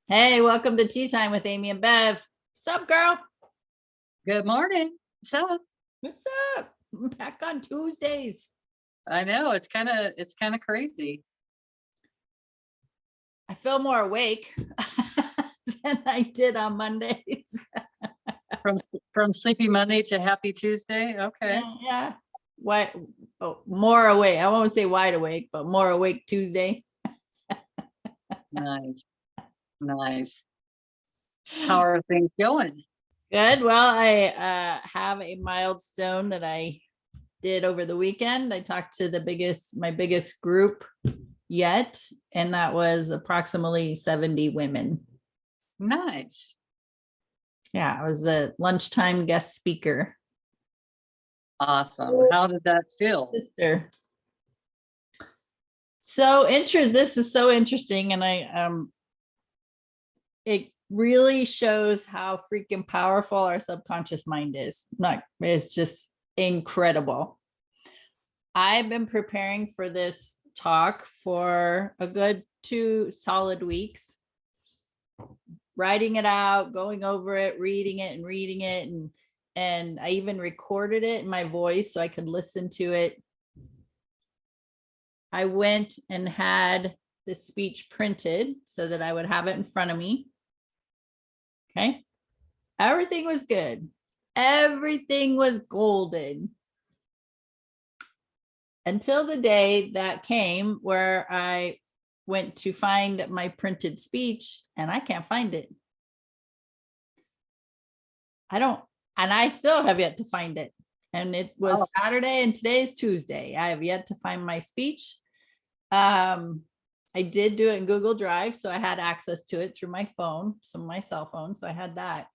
Hey, welcome to Tea Time with Amy and Bev. What's up, girl? Good morning. So What's up? I'm back on Tuesdays. I know it's kind of crazy. I feel more awake than I did on Mondays. From from Sleepy Monday to Happy Tuesday. Okay. Yeah. What? Oh, more awake. I won't say wide awake, but more awake Tuesday. Nice. Nice. How are things going? Good. Well, I have a milestone that I did over the weekend. I talked to my biggest group yet, and that was approximately 70 women. Nice. Yeah, I was the lunchtime guest speaker. Awesome. How did that feel? Sister. So this is so interesting, and it really shows how freaking powerful our subconscious mind is. It's just incredible. I've been preparing for this talk for a good 2 solid weeks, writing it out, going over it, reading it, and I even recorded it in my voice so I could listen to it. I went and had the speech printed so that I would have it in front of me. Okay. Everything was good. Everything was golden. Until the day that came where I went to find my printed speech and I can't find it. I still have yet to find it. And it was Saturday and today is Tuesday. I have yet to find my speech. I did do it in Google Drive, so I had access to it through my phone, my cell phone. So I had that.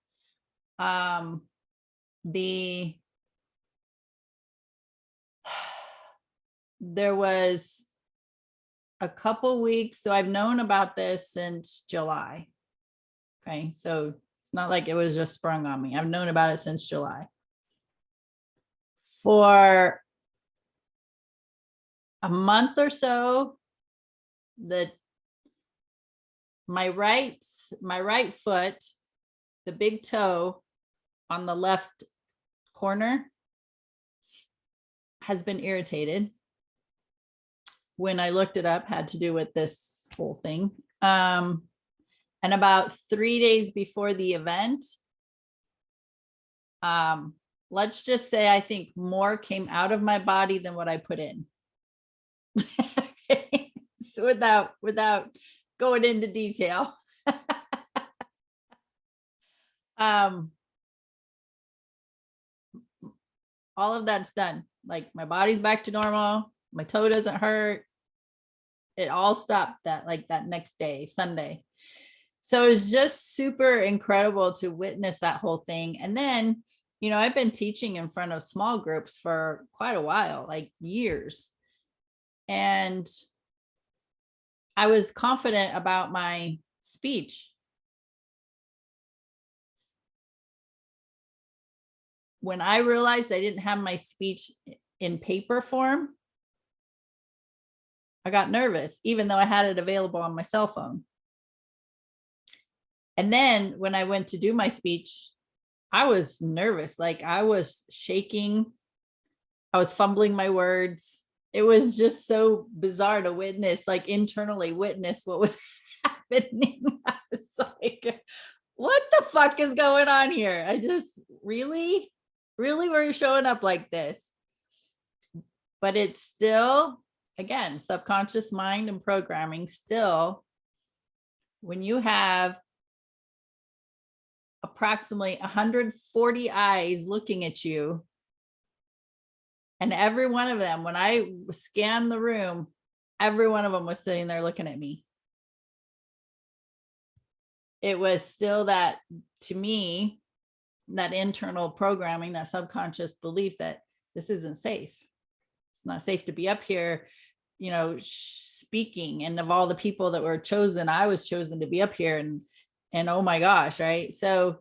There was a couple weeks. So I've known about this since July. Okay. So it's not like it was just sprung on me. I've known about it since July. For a month or so, my right foot, the big toe on the left corner has been irritated. When I looked it up, had to do with this whole thing. And about 3 days before the event, let's just say I think more came out of my body than what I put in. So without going into detail. All of that's done. Like my body's back to normal. My toe doesn't hurt. It all stopped that next day, Sunday. So it was just super incredible to witness that whole thing. And then, I've been teaching in front of small groups for quite a while, like years. And I was confident about my speech. When I realized I didn't have my speech in paper form, I got nervous, even though I had it available on my cell phone. And then when I went to do my speech, I was nervous. Like I was shaking. I was fumbling my words. It was just so bizarre to witness, like internally witness what was happening. I was like, what the fuck is going on here? I just really were showing up like this. But it's still, again, subconscious mind and programming still, when you have approximately 140 eyes looking at you, and every one of them, when I scanned the room, every one of them was sitting there looking at me. It was still that, to me, that internal programming, that subconscious belief that this isn't safe. It's not safe to be up here, speaking. And of all the people that were chosen, I was chosen to be up here, and oh my gosh, right? So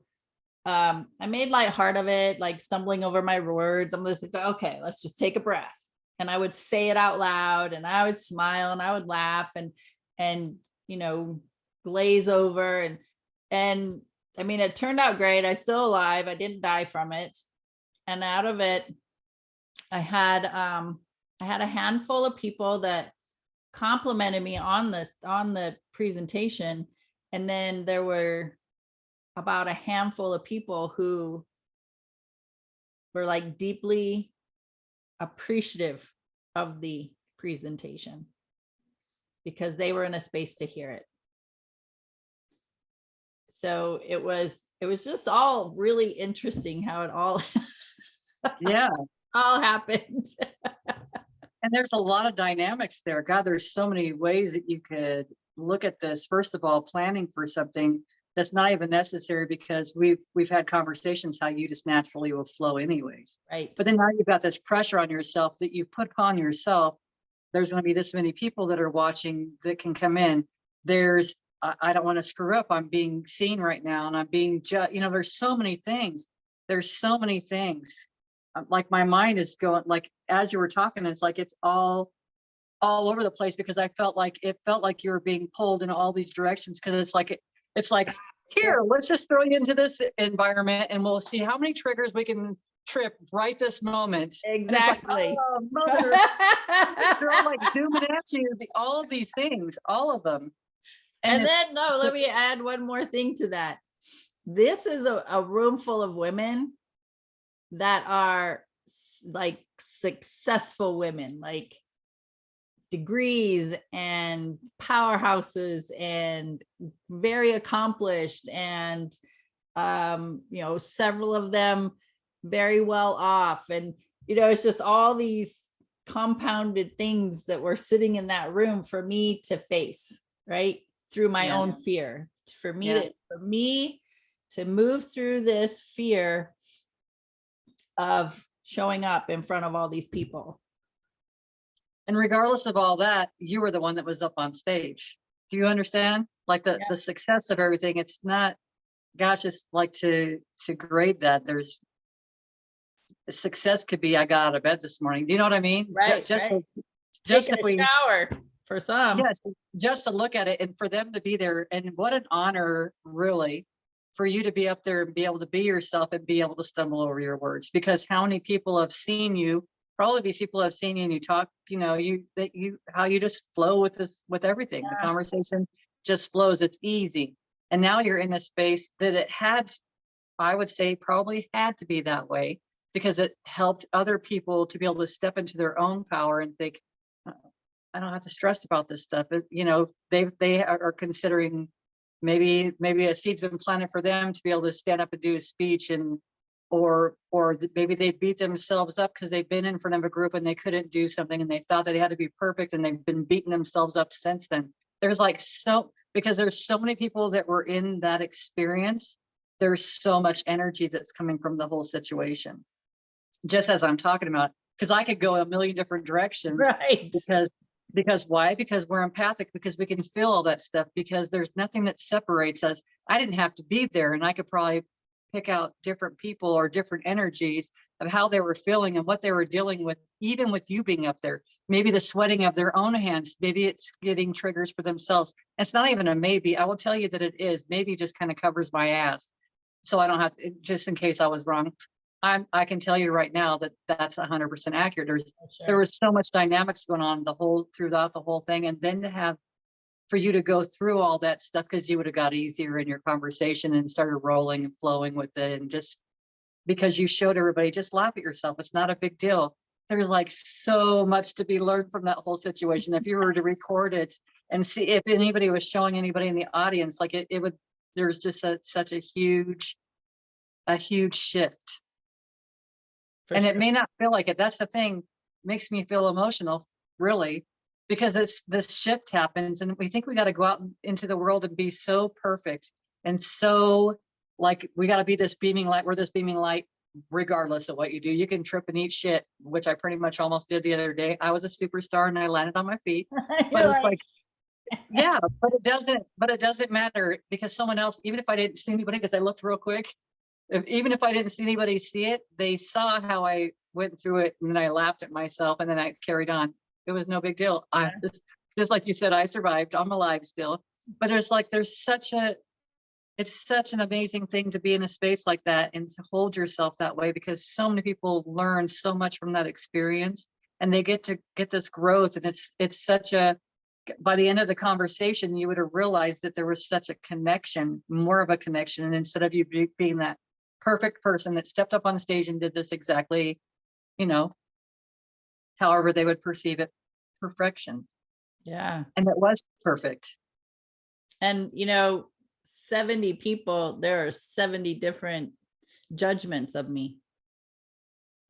I made lightheart of it, like stumbling over my words. I'm just like, okay, let's just take a breath. And I would say it out loud, and I would smile, and I would laugh, and glaze over. And I mean, it turned out great. I still alive. I didn't die from it. And out of it, I had a handful of people that complimented me on the presentation. And then there were about a handful of people who were like deeply appreciative of the presentation because they were in a space to hear it. So it was just all really interesting how it all Yeah. all happened. And there's a lot of dynamics there. God, there's so many ways that you could look at this. First of all, planning for something that's not even necessary because we've had conversations how you just naturally will flow anyways. Right. But then now you've got this pressure on yourself that you've put upon yourself. There's going to be this many people that are watching that can come in. There's, I don't want to screw up. I'm being seen right now and I'm being judged. You know, there's so many things. There's so many things. Like my mind is going, like, as you were talking, it's like, it's all over the place because it felt like you were being pulled in all these directions. Cause it's like, here, let's just throw you into this environment and we'll see how many triggers we can trip right this moment. Exactly. Like, oh, mother, they're all like zooming at you, all these things, all of them. And then, no, let me add one more thing to that. This is a room full of women that are like successful women, like degrees and powerhouses and very accomplished. And, you know, several of them very well off. And, you know, it's just all these compounded things that were sitting in that room for me to face, right? Through my own fear, for me to move through this fear of showing up in front of all these people. And regardless of all that, you were the one that was up on stage. Do you understand? Like the success of everything. It's not, gosh, it's like to grade that. There's success could be, I got out of bed this morning. Do you know what I mean? Right. Just Taking if we shower for some. Yes, just to look at it and for them to be there. And what an honor, really, for you to be up there and be able to be yourself and be able to stumble over your words. Because how many people have seen you? All of these people have seen you and you talk, you know, how you just flow with this, with everything. The conversation just flows. It's easy. And now you're in a space that it had, I would say, probably had to be that way because it helped other people to be able to step into their own power and think, I don't have to stress about this stuff. You know, they are considering maybe a seed's been planted for them to be able to stand up and do a speech, and or maybe they beat themselves up because they've been in front of a group and they couldn't do something and they thought that they had to be perfect and they've been beating themselves up since then. There's like because there's so many people that were in that experience. There's so much energy that's coming from the whole situation. Just as I'm talking about, because I could go a million different directions. Right. Because why? Because we're empathic, because we can feel all that stuff, because there's nothing that separates us. I didn't have to be there, and I could probably pick out different people or different energies of how they were feeling and what they were dealing with, even with you being up there. Maybe the sweating of their own hands, maybe it's getting triggers for themselves. It's not even a maybe. I will tell you that it is. Maybe just kind of covers my ass. So I don't have to, just in case I was wrong. I can tell you right now that that's 100% accurate. There was so much dynamics going on throughout the whole thing. And then for you to go through all that stuff, because you would have got easier in your conversation and started rolling and flowing with it. And just because you showed everybody, just laugh at yourself. It's not a big deal. There's like so much to be learned from that whole situation. If you were to record it and see if anybody was showing anybody in the audience, like it would, there's just such a huge shift. And it may not feel like it. That's the thing, makes me feel emotional, really, because this shift happens and we think we got to go out into the world and be so perfect and so like we got to be this beaming light. We're this beaming light regardless of what you do. You can trip and eat shit, which I pretty much almost did the other day. I was a superstar and I landed on my feet. But it's like, yeah, but it doesn't matter, because someone else, even if I didn't see anybody, because I looked real quick, even if I didn't see anybody see it, they saw how I went through it, and then I laughed at myself, and then I carried on. It was no big deal. Just like you said, I survived. I'm alive still. But it's such an amazing thing to be in a space like that and to hold yourself that way, because so many people learn so much from that experience, and they get to get this growth. And it's such a, by the end of the conversation, you would have realized that there was such a connection, more of a connection. And instead of you being that perfect person that stepped up on stage and did this exactly, you know, however they would perceive it, perfection. Yeah. And it was perfect. And 70 people, there are 70 different judgments of me,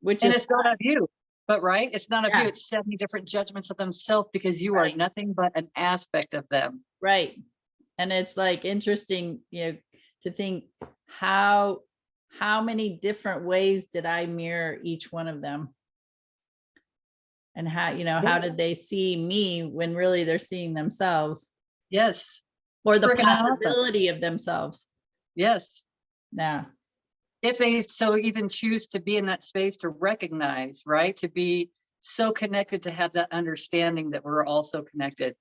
which And is it's not of you, but right? It's not of you. yeah, It's 70 different judgments of themselves, because you are right, nothing but an aspect of them. right. And it's like interesting, to think how how many different ways did I mirror each one of them? And how Yeah. did they see me when really they're seeing themselves Yes. or It's the freaking awesome. possibility of themselves? Yes. Yeah. If they so even choose to be in that space to recognize, right? To be so connected, to have that understanding that we're also connected.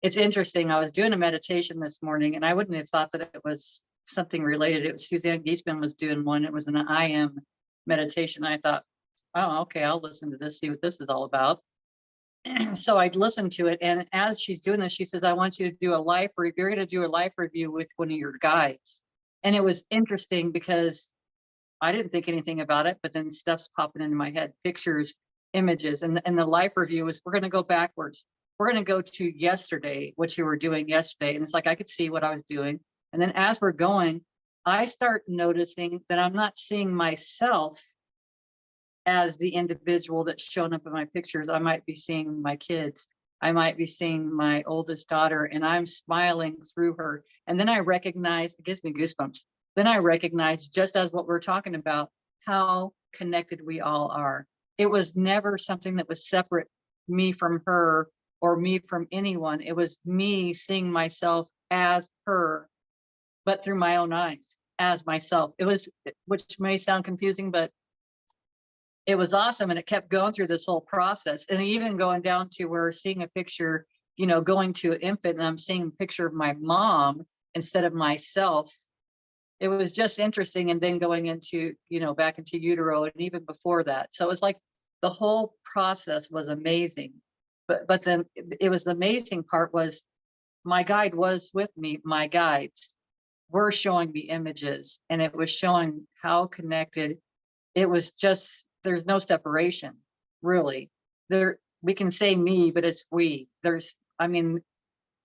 It's interesting. I was doing a meditation this morning, and I wouldn't have thought that it was something related. It was Suzanne Giesman was doing one. It was an I am meditation. I thought, oh, okay, I'll listen to this, see what this is all about. So I listened to it, and as she's doing this, she says, I want you to do a life review. You're going to do a life review with one of your guides. And it was interesting because I didn't think anything about it, but then stuff's popping into my head, pictures, images, and the life review is, we're going to go backwards. We're going to go to yesterday, what you were doing yesterday. And it's like, I could see what I was doing. And then as we're going, I start noticing that I'm not seeing myself as the individual that's shown up in my pictures. I might be seeing my kids. I might be seeing my oldest daughter, and I'm smiling through her. And then I recognize, it gives me goosebumps. Then I recognize, just as what we're talking about, how connected we all are. It was never something that was separate, me from her or me from anyone. It was me seeing myself as her, but through my own eyes, as myself. It was, which may sound confusing, but it was awesome. And it kept going through this whole process, and even going down to where seeing a picture, going to an infant, and I'm seeing a picture of my mom instead of myself. It was just interesting. And then going into, back into utero, and even before that. So it was like the whole process was amazing. But then it was, the amazing part was, my guide was with me. My guides were showing me images, and it was showing how connected it was. Just, there's no separation, really. We can say me, but it's we. I mean,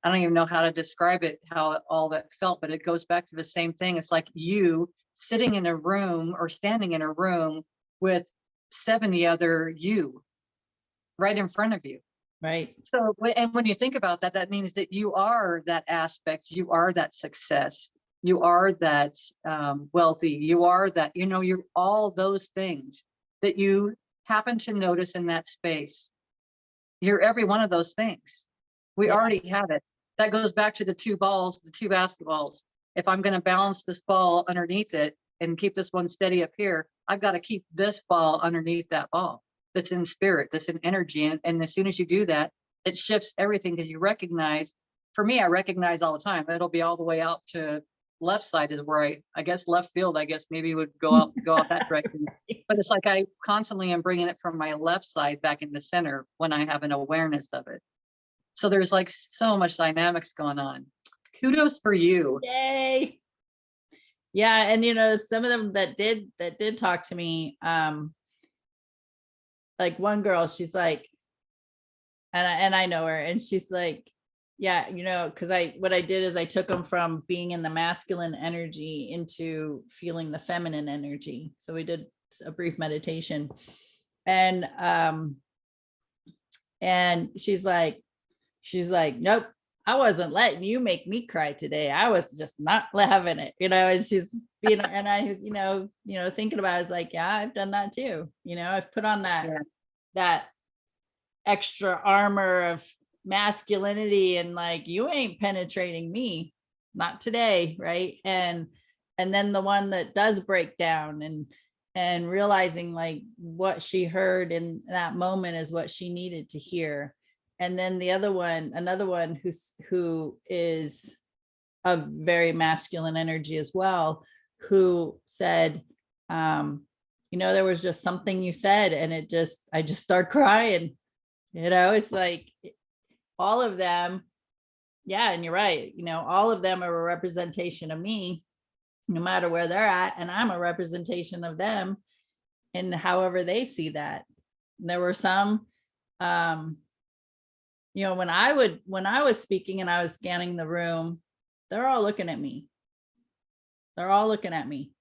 I don't even know how to describe it, how all that felt, but it goes back to the same thing. It's like you sitting in a room or standing in a room with 70 other you right in front of you. Right. So, and when you think about that, that means that you are that aspect, you are that success, you are that wealthy, you are that, you're all those things that you happen to notice in that space. You're every one of those things. We Yeah. already have it. That goes back to the two balls, the two basketballs. If I'm going to balance this ball underneath it and keep this one steady up here, I've got to keep this ball underneath that ball that's in spirit, that's in energy. And as soon as you do that, it shifts everything, because you recognize, for me, I recognize all the time. It'll be all the way out to left side is where I guess left field, I guess maybe would go out that direction. But it's like I constantly am bringing it from my left side back into center when I have an awareness of it. So there's like so much dynamics going on. Kudos for you. Yay. Yeah. And some of them that did talk to me, like one girl, she's like, and I know her, and she's like, yeah, because what I did is I took them from being in the masculine energy into feeling the feminine energy. So we did a brief meditation, and she's like, nope, I wasn't letting you make me cry today. I was just not having it, and she's being, and I was, thinking about it, I was like, yeah, I've done that too. I've put on that extra armor of masculinity, and like, you ain't penetrating me, not today, right? And then the one that does break down, and realizing like what she heard in that moment is what she needed to hear. And then another one who is a very masculine energy as well, who said, there was just something you said, and I just start crying. It's like all of them. Yeah. And you're right. All of them are a representation of me, no matter where they're at. And I'm a representation of them in however they see that. There were some, when I was speaking and I was scanning the room, they're all looking at me. They're all looking at me.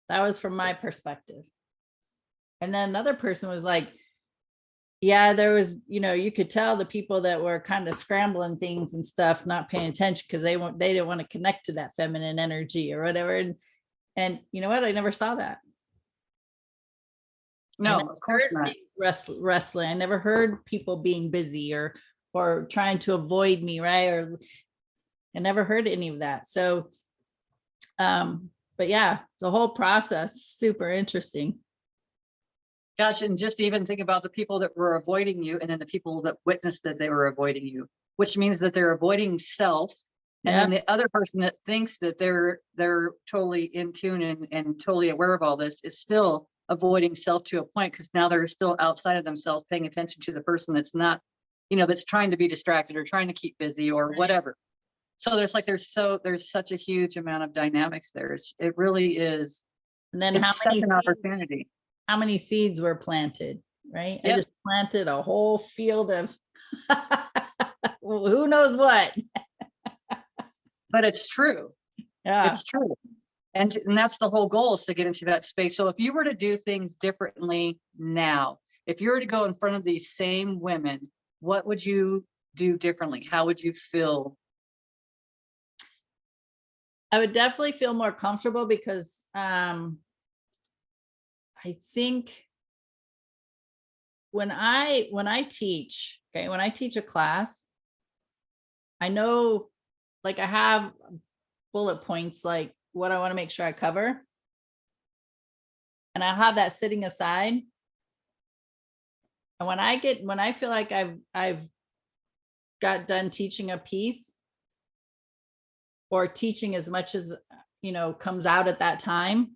That was from my perspective. And then another person was like, yeah, there was, you could tell the people that were kind of scrambling things and stuff, not paying attention because they didn't want to connect to that feminine energy or whatever. And you know what? I never saw that. No, of course not. Wrestling. I never heard people being busy or trying to avoid me, right? Or I never heard any of that. So, but yeah, the whole process, super interesting. Gosh, and just even think about the people that were avoiding you and then the people that witnessed that they were avoiding you, which means that they're avoiding self. And then the other person that thinks that they're totally in tune and totally aware of all this is still avoiding self to a point, because now they're still outside of themselves, paying attention to the person that's not, that's trying to be distracted or trying to keep busy or whatever. So there's such a huge amount of dynamics there. It really is. And then it's such an opportunity. How many seeds were planted, right? Yep. I just planted a whole field of who knows what. But it's true. Yeah. It's true. And that's the whole goal, is to get into that space. So if you were to do things differently now, if you were to go in front of these same women, what would you do differently? How would you feel? I would definitely feel more comfortable because I think when I teach a class, I know, like, I have bullet points, like what I want to make sure I cover. And I have that sitting aside. And when I feel like I've got done teaching a piece, or teaching as much as, comes out at that time,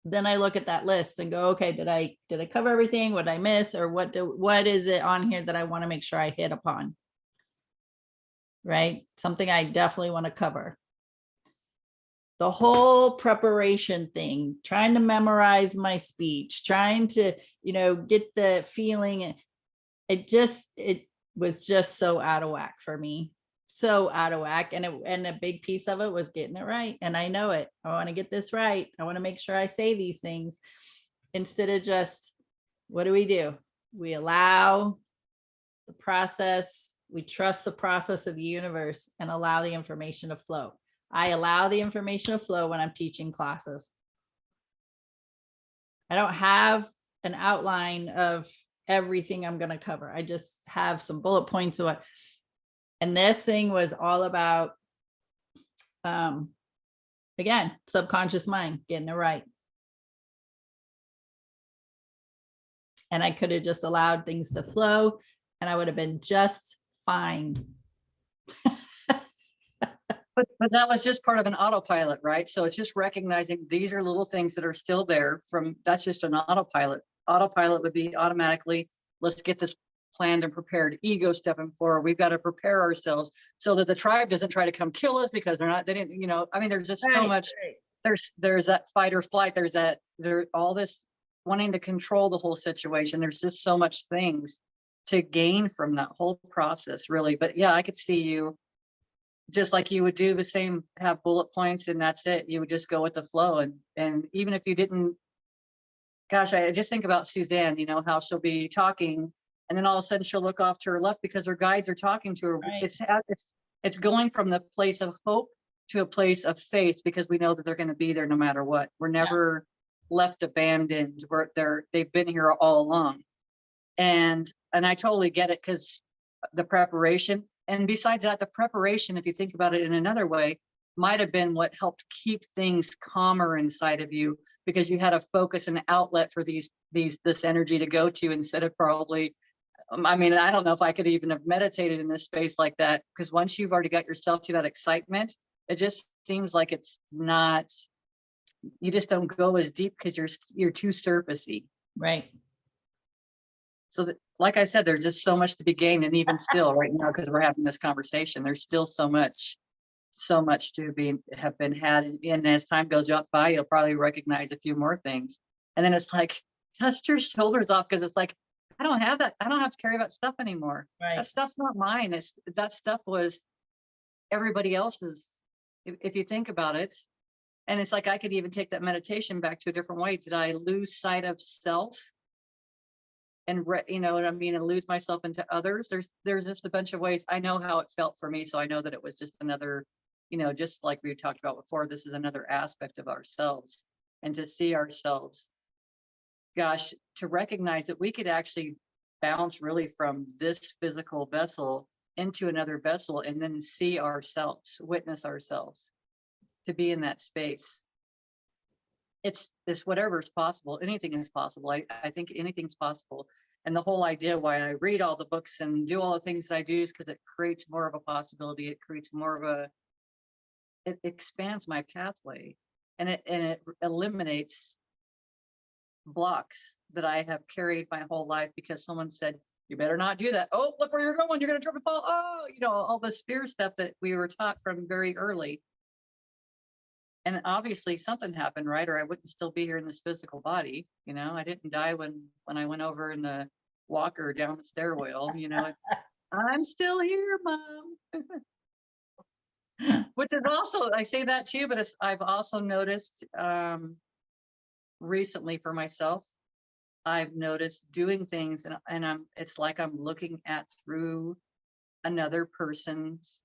then I look at that list and go, okay, did I cover everything? What did I miss? Or what is it on here that I want to make sure I hit upon? Right? Something I definitely want to cover. The whole preparation thing, trying to memorize my speech, trying to, get the feeling. It was just so out of whack for me. So out of whack. And a big piece of it was getting it right. And I know it. I want to get this right. I want to make sure I say these things, instead of just, what do? We allow the process. We trust the process of the universe and allow the information to flow. I allow the information to flow when I'm teaching classes. I don't have an outline of everything I'm going to cover. I just have some bullet points of what. And this thing was all about, again, subconscious mind, getting it right. And I could have just allowed things to flow and I would have been just fine. But that was just part of an autopilot, right? So it's just recognizing these are little things that are still there that's just an autopilot. Autopilot would be automatically, let's get this planned and prepared. Ego stepping forward. We've got to prepare ourselves so that the tribe doesn't try to come kill us, because they didn't, there's just so much, there's that fight or flight. There's all this wanting to control the whole situation. There's just so much things to gain from that whole process, really. But yeah, I could see you, just like you would do the same, have bullet points and that's it. You would just go with the flow. And even if you didn't, gosh, I just think about Suzanne, how she'll be talking and then all of a sudden she'll look off to her left because her guides are talking to her. Right. It's going from the place of hope to a place of faith, because we know that they're going to be there no matter what. We're never left abandoned. They've been here all along. And I totally get it, because the preparation, and besides that, the preparation, if you think about it in another way, might have been what helped keep things calmer inside of you, because you had a focus and outlet for this energy to go to, instead of probably I mean, I don't know if I could even have meditated in this space like that, because once you've already got yourself to that excitement, it just seems like it's not, you just don't go as deep because you're too surfacey. Right. So that, like I said, there's just so much to be gained. And even still right now, because we're having this conversation, there's still so much to be have been had. And as time goes by, you'll probably recognize a few more things. And then it's like, dust your shoulders off, because it's like, I don't have that. I don't have to carry that stuff anymore. That Right. stuff's not mine. That stuff was everybody else's, if you think about it. And it's like, I could even take that meditation back to a different way. Did I lose sight of self and you know what I mean, and lose myself into others? There's just a bunch of ways. I know how it felt for me, so I know that it was just another, just like we talked about before, this is another aspect of ourselves. And to see ourselves, gosh, to recognize that we could actually bounce really from this physical vessel into another vessel, and then see ourselves, witness ourselves, to be in that space. It's whatever is possible. Anything is possible. I think anything's possible. And the whole idea why I read all the books and do all the things I do is because it creates more of a possibility. It creates more of it expands my pathway, and it eliminates blocks that I have carried my whole life, because someone said, you better not do that. Oh, look where you're going. You're going to trip and fall. Oh, all this fear stuff that we were taught from very early. And obviously something happened, right? Or I wouldn't still be here in this physical body. I didn't die when I went over in the walker down the stairwell. I'm still here, Mom. Which is also, I say that too, but I've also noticed recently for myself, I've noticed doing things, and it's like I'm looking at through another person's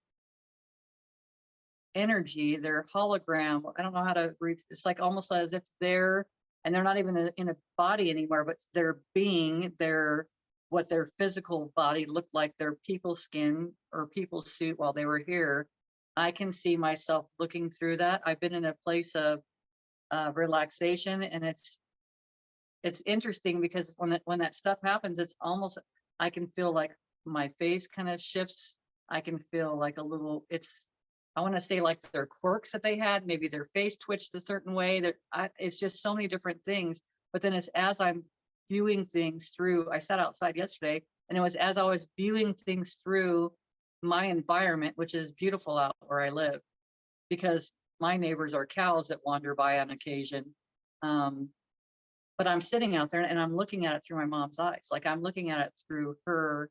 energy, their hologram. I don't know how to it's like almost as if they're not even in a body anymore, but their being, what their physical body looked like, their people skin or people suit while they were here. I can see myself looking through that. I've been in a place of relaxation, and it's interesting because when that stuff happens, it's almost, I can feel like my face kind of shifts. I can feel like a little, I want to say like their quirks that they had, maybe their face twitched a certain way. It's just so many different things. But then as I'm viewing things through, I sat outside yesterday, and it was as I was viewing things through my environment, which is beautiful out where I live, because my neighbors are cows that wander by on occasion. But I'm sitting out there and I'm looking at it through my mom's eyes. Like I'm looking at it through her.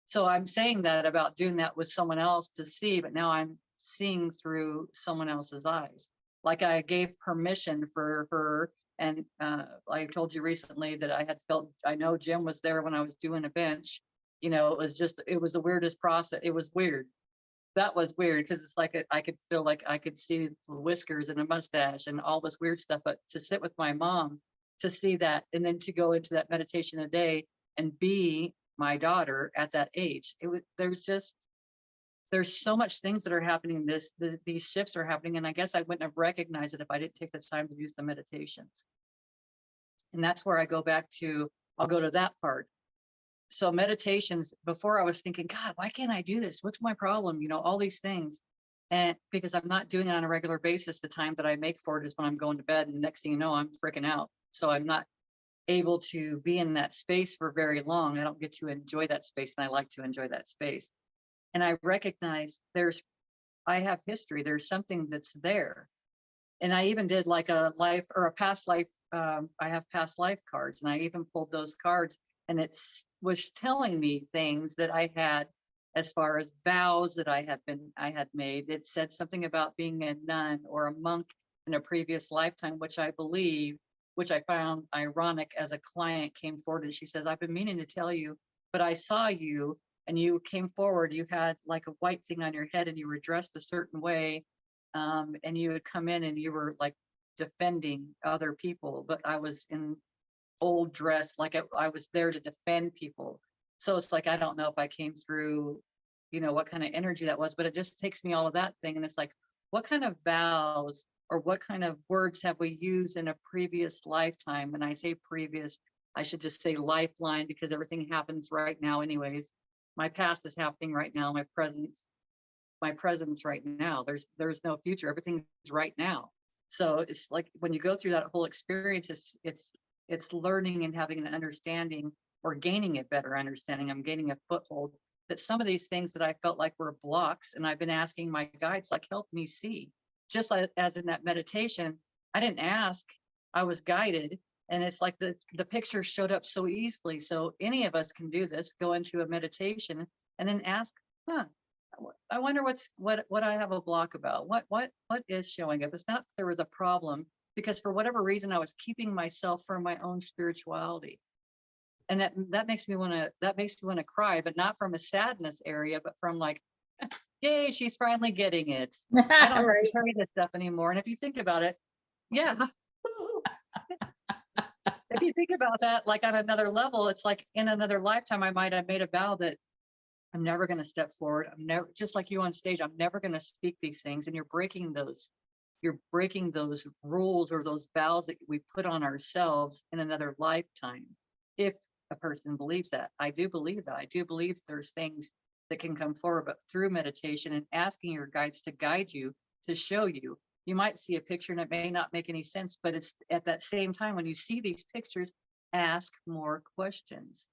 So I'm saying that about doing that with someone else to see, but now I'm seeing through someone else's eyes. Like I gave permission for her. And I told you recently that I know Jim was there when I was doing a bench. It was the weirdest process. It was weird. That was weird, because it's like I could feel like I could see the whiskers and a mustache and all this weird stuff. But to sit with my mom, to see that, and then to go into that meditation a day and be my daughter at that age, there's so much things that are happening. These shifts are happening, and I guess I wouldn't have recognized it if I didn't take the time to use the meditations. And that's where I'll go to that part. So meditations, before I was thinking, God, why can't I do this? What's my problem? All these things. And because I'm not doing it on a regular basis, the time that I make for it is when I'm going to bed. And the next thing you know, I'm freaking out. So I'm not able to be in that space for very long. I don't get to enjoy that space, and I like to enjoy that space. And I recognize I have history. There's something that's there. And I even did like a life or a past life. I have past life cards, and I even pulled those cards, and it was telling me things that I had, as far as vows that I had made. It said something about being a nun or a monk in a previous lifetime, which I found ironic, as a client came forward and she says, I've been meaning to tell you, but I saw you and you came forward. You had like a white thing on your head and you were dressed a certain way. And you had come in and you were like defending other people, but I was in old dress, like I was there to defend people. So it's like, I don't know if I came through, what kind of energy that was, but it just takes me all of that thing. And it's like, what kind of vows or what kind of words have we used in a previous lifetime? And I say previous, I should just say lifeline, because everything happens right now anyways. My past is happening right now. My presence right now. There's no future. Everything's right now. So it's like when you go through that whole experience, it's learning and having an understanding, or gaining a better understanding. I'm gaining a foothold that some of these things that I felt like were blocks, and I've been asking my guides, like, help me see. Just like, as in that meditation, I didn't ask, I was guided. And it's like the picture showed up so easily. So any of us can do this, go into a meditation and then ask, huh, I wonder what I have a block about. What is showing up? It's not that there was a problem, because for whatever reason I was keeping myself from my own spirituality. And that makes me want to cry, but not from a sadness area, but from like, yay, she's finally getting it. I don't have to Right. carry this stuff anymore. And if you think about it, yeah. If you think about that, like on another level, it's like in another lifetime, I might have made a vow that I'm never going to step forward. I'm never, just like you on stage, I'm never going to speak these things. And you're breaking those rules, or those vows that we put on ourselves in another lifetime. If a person believes that, I do believe that. I do believe there's things that can come forward, but through meditation and asking your guides to guide you, to show you, you might see a picture and it may not make any sense, but it's at that same time, when you see these pictures, ask more questions,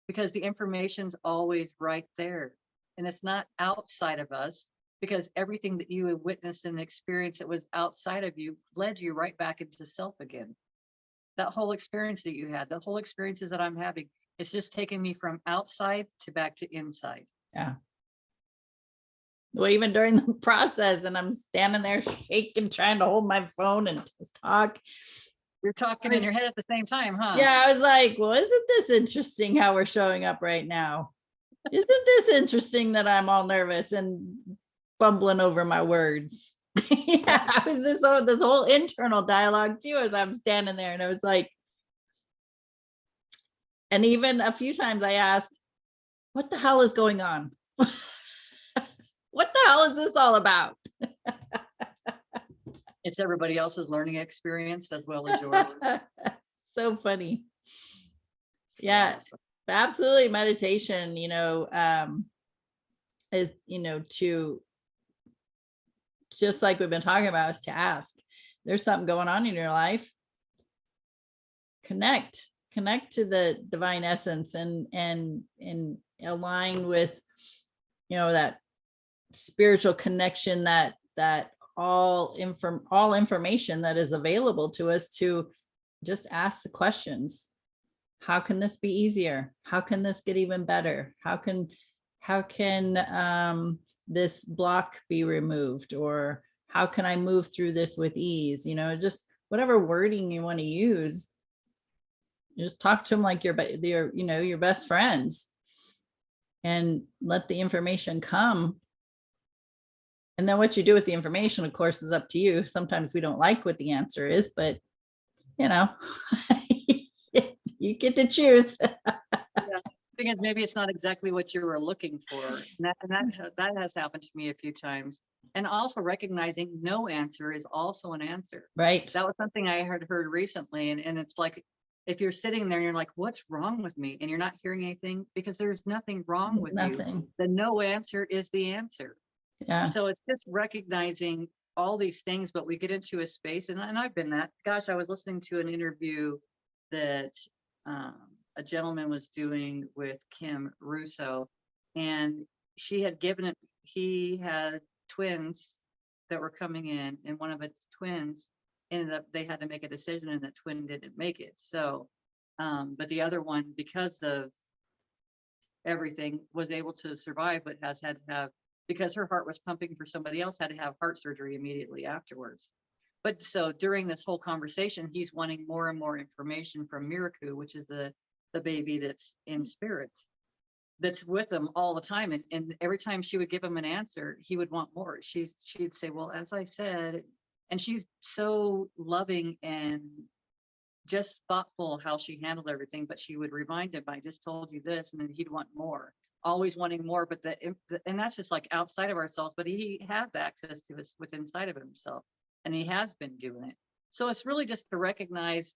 because the information's always right there, and it's not outside of us, because everything that you have witnessed and experienced that was outside of you led you right back into self again. That whole experience that you had, the whole experiences that I'm having, it's just taking me from outside to back to inside. Yeah. Well, even during the process, and I'm standing there shaking, trying to hold my phone and just talk. You're talking in your head at the same time, huh? Yeah, I was like, well, isn't this interesting how we're showing up right now? Isn't this interesting that I'm all nervous and bumbling over my words? Yeah, I was this whole internal dialogue too, as I'm standing there, and I was like, and even a few times I asked, what the hell is going on? What the hell is this all about? It's everybody else's learning experience as well as yours. So funny. So Yeah, awesome. absolutely. Meditation, is, to, just like we've been talking about, is to ask, there's something going on in your life, connect to the divine essence, and align with, that spiritual connection, that all information that is available to us, to just ask the questions. How can this be easier? How can this get even better? How can this block be removed? Or how can I move through this with ease? Just whatever wording you want to use, just talk to them like your best friends, and let the information come. And then what you do with the information, of course, is up to you. Sometimes we don't like what the answer is, but you get to choose. Yeah, because maybe it's not exactly what you were looking for. That has happened to me a few times. And also recognizing no answer is also an answer. Right. That was something I had heard recently. And it's like, if you're sitting there and you're like, what's wrong with me? And you're not hearing anything, because there's nothing wrong with you. Nothing. The no answer is the answer. Yeah. So it's just recognizing all these things, but we get into a space, and I've been that. Gosh, I was listening to an interview that a gentleman was doing with Kim Russo, and she had given it, he had twins that were coming in, and one of its twins ended up, they had to make a decision, and the twin didn't make it. So, but the other one, because of everything, was able to survive, but has had to have, because her heart was pumping for somebody else, had to have heart surgery immediately afterwards. But so during this whole conversation, he's wanting more and more information from Miraku, which is the baby that's in spirit, that's with him all the time. And every time she would give him an answer, he would want more. She'd say, well, as I said, and she's so loving and just thoughtful how she handled everything, but she would remind him, I just told you this, and then he'd want more, always wanting more. But and that's just like outside of ourselves, but he has access to us within inside of himself, and he has been doing it. So it's really just to recognize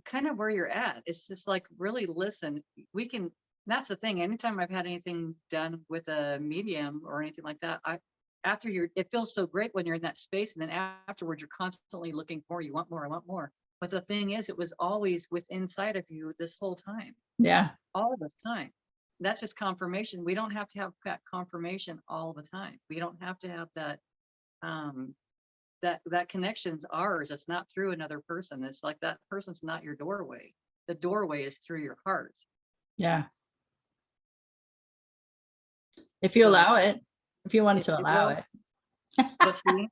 kind of where you're at. It's just like, really listen. We can, that's the thing. Anytime I've had anything done with a medium or anything like that, after it feels so great when you're in that space. And then afterwards, you're constantly looking for, you want more, I want more. But the thing is, it was always within inside of you this whole time, Yeah. all of this time. That's just confirmation. We don't have to have that confirmation all the time. We don't have to have that, that connection's ours. It's not through another person. It's like, that person's not your doorway. The doorway is through your heart. Yeah. If you So allow it, if you want to allow well, it. but see,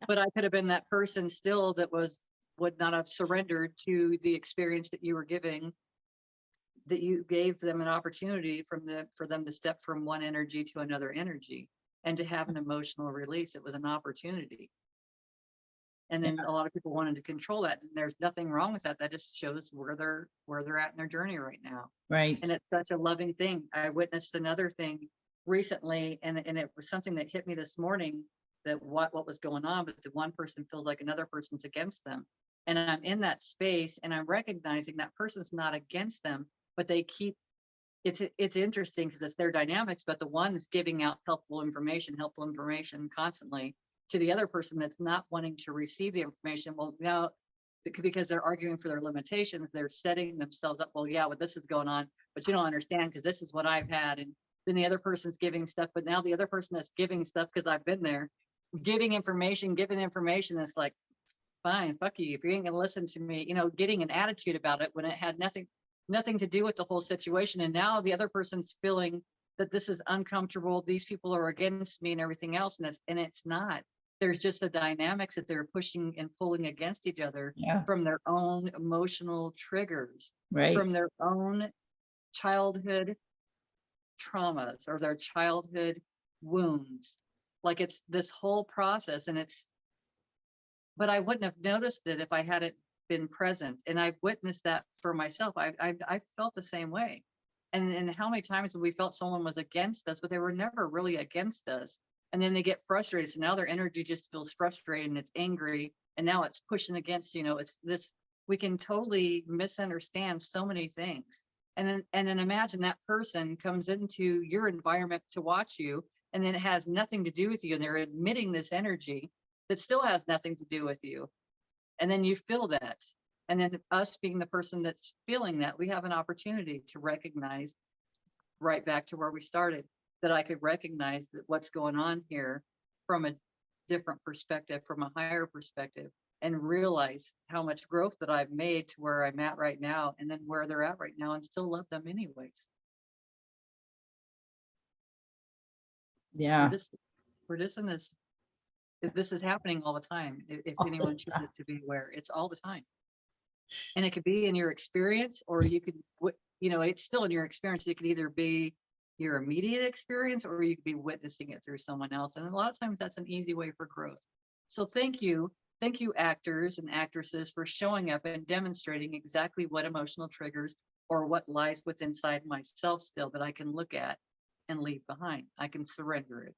but I could have been that person still that would not have surrendered to the experience that you were giving, that you gave them an opportunity for them to step from one energy to another energy and to have an emotional release. It was an opportunity. And then a lot of people wanted to control that. And there's nothing wrong with that. That just shows where they're at in their journey right now. Right. And it's such a loving thing. I witnessed another thing recently, and it was something that hit me this morning, that what was going on, but the one person feels like another person's against them. And I'm in that space and I'm recognizing that person's not against them, but they keep, it's interesting because it's their dynamics, but the one is giving out helpful information constantly to the other person that's not wanting to receive the information. Well, now, because they're arguing for their limitations, they're setting themselves up. Well, yeah, well, this is going on, but you don't understand because this is what I've had. And then the other person's giving stuff, but now the other person that's giving stuff, because I've been there, giving information, that's like, fine, fuck you. If you ain't gonna listen to me, getting an attitude about it when it had nothing to do with the whole situation. And now the other person's feeling that this is uncomfortable. These people are against me and everything else. And it's not. There's just the dynamics that they're pushing and pulling against each other from their own emotional triggers, from their own childhood traumas or their childhood wounds. Like, it's this whole process, but I wouldn't have noticed it if I hadn't been present. And I've witnessed that for myself. I felt the same way. And how many times have we felt someone was against us, but they were never really against us. And then they get frustrated. So now their energy just feels frustrated and it's angry. And now it's pushing against, it's this, we can totally misunderstand so many things. And then imagine that person comes into your environment to watch you, and then it has nothing to do with you. And they're emitting this energy that still has nothing to do with you. And then you feel that. And then us being the person that's feeling that, we have an opportunity to recognize, right back to where we started, that I could recognize that what's going on here from a different perspective, from a higher perspective, and realize how much growth that I've made to where I'm at right now, and then where they're at right now, and still love them anyways. Yeah. We're just in this is happening all the time. If anyone chooses to be aware, it's all the time. And it could be in your experience, or you could, it's still in your experience. It could either be your immediate experience, or you could be witnessing it through someone else. And a lot of times that's an easy way for growth. So thank you, actors and actresses, for showing up and demonstrating exactly what emotional triggers or what lies within inside myself still that I can look at and leave behind. I can surrender it.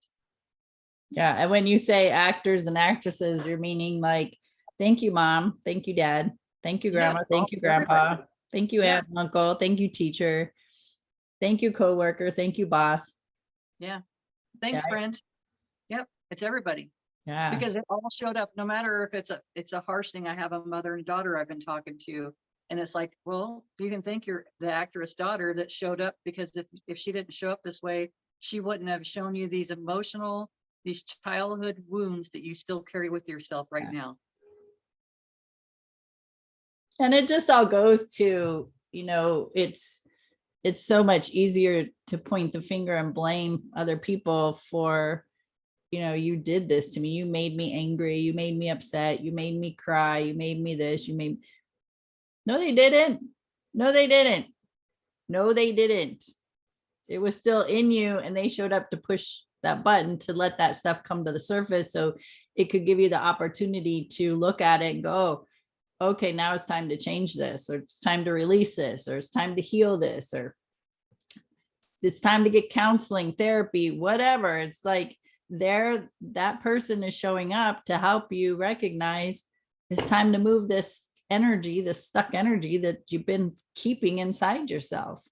Yeah. And when you say actors and actresses, you're meaning like, thank you, mom. Thank you, dad. Thank you, grandma. Thank you, grandpa. Everybody. Thank you, aunt and uncle. Thank you, teacher. Thank you, coworker. Thank you, boss. Yeah. Thanks, friend. Yep. It's everybody. Yeah. Because it all showed up, no matter if it's a harsh thing. I have a mother and daughter I've been talking to, and it's like, well, you can thank the actress daughter that showed up, because if she didn't show up this way, she wouldn't have shown you these childhood wounds that you still carry with yourself right now. And it just all goes to, it's so much easier to point the finger and blame other people for, you did this to me. You made me angry. You made me upset. You made me cry. You made me this. No, they didn't. No, they didn't. No, they didn't. It was still in you, and they showed up to push that button to let that stuff come to the surface. So it could give you the opportunity to look at it and go, okay, now it's time to change this, or it's time to release this, or it's time to heal this, or it's time to get counseling, therapy, whatever. It's like that person is showing up to help you recognize it's time to move this energy, this stuck energy that you've been keeping inside yourself.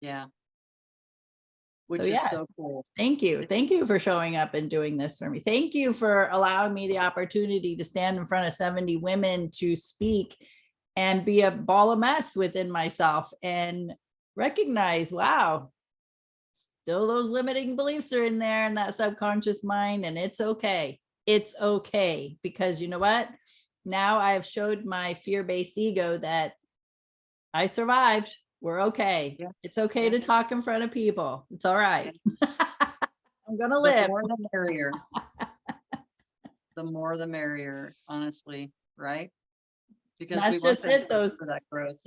Yeah. So Which is yeah, so cool. thank you. Thank you for showing up and doing this for me. Thank you for allowing me the opportunity to stand in front of 70 women to speak and be a ball of mess within myself and recognize, wow, still those limiting beliefs are in there in that subconscious mind, and it's okay. It's okay, because you know what? Now I've showed my fear-based ego that I survived. We're okay. Yeah. It's okay Yeah. to talk in front of people. It's all Yeah. right. I'm gonna The live. more the merrier. The more the merrier, honestly, right? Because we That's want just them it. for that growth.